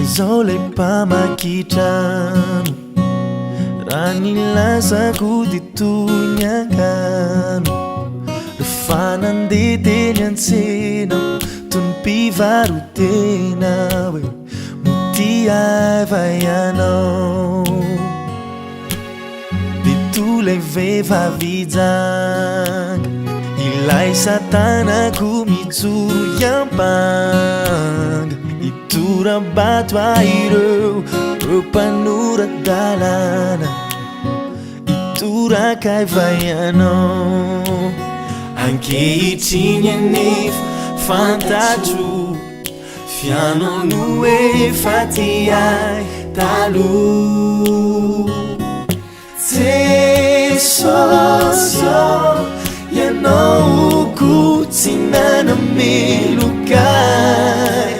Zao lay mpamakitrano raha nilazako dia toy ny angano. Rehefa nandeha teny an-tsena toy ny mpivarotena hoe moty aiva ianao. Dia toy lay vehivavy janga ilay satanako mijoro iampanga. Itoram-bato ireo mpanorandalana itorakaiva ianao. Ankehitriny anefa fantatro fianao no efa ty ahy taloha. Jesosy ianao ko tsy nanamelokay.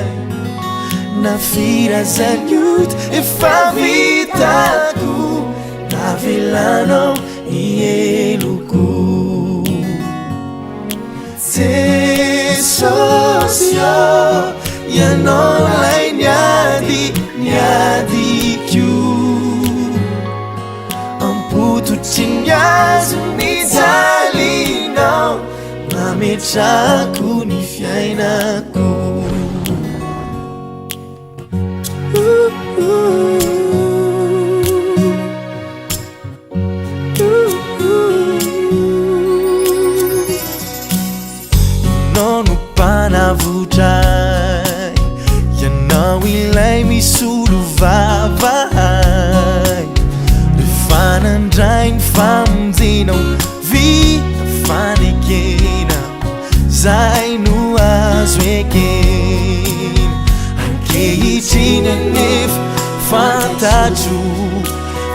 Nafirazanioty efa vitako navelanao ny eloko. Jesosy ianao lay niadiko ampototry ny azo nijalinao mametrako ny fiainako. Ianao no mpanavotray ianao ilay misolo vavahay. Rehefa nandray ny famonjenao vita fanekena zay no azo ekena. Ankehitriny anefa fantatro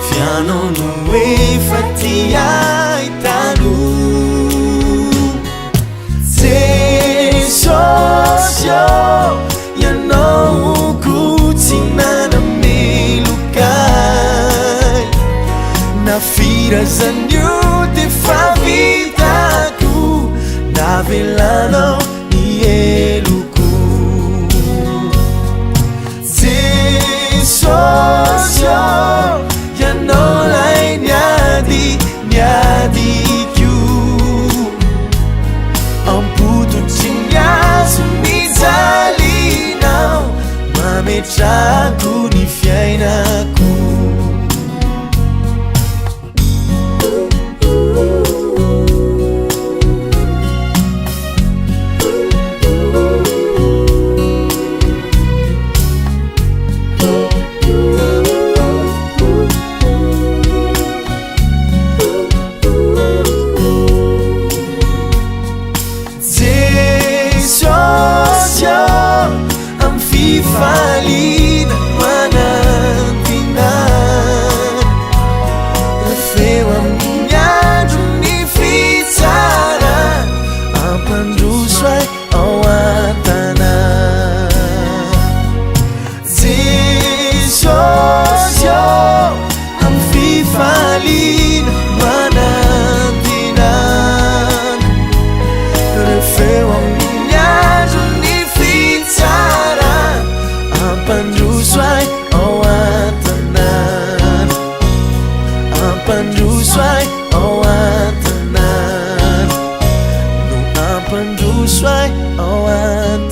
fianao no efa ty ahy taloha. Jesosy ianao ko tsy nanamelokay. Nafirazanioty efa vitako navelanao ny eloko. Jesosy ianao lay niadiko ampototry ny azo nijalinao mametrako ny fiainako. Fifalina manantinan refeo amin'ny andro ny fitsara ampandroso ahy ao an-tanan. Jesosy amin'ny fifalina manantinan refeo amin'ny andro ny fitsara ampandroso ahy ao an-tanan. Ampandroso ahy ao an-tanan no ampandroso ahy ao an-tanan.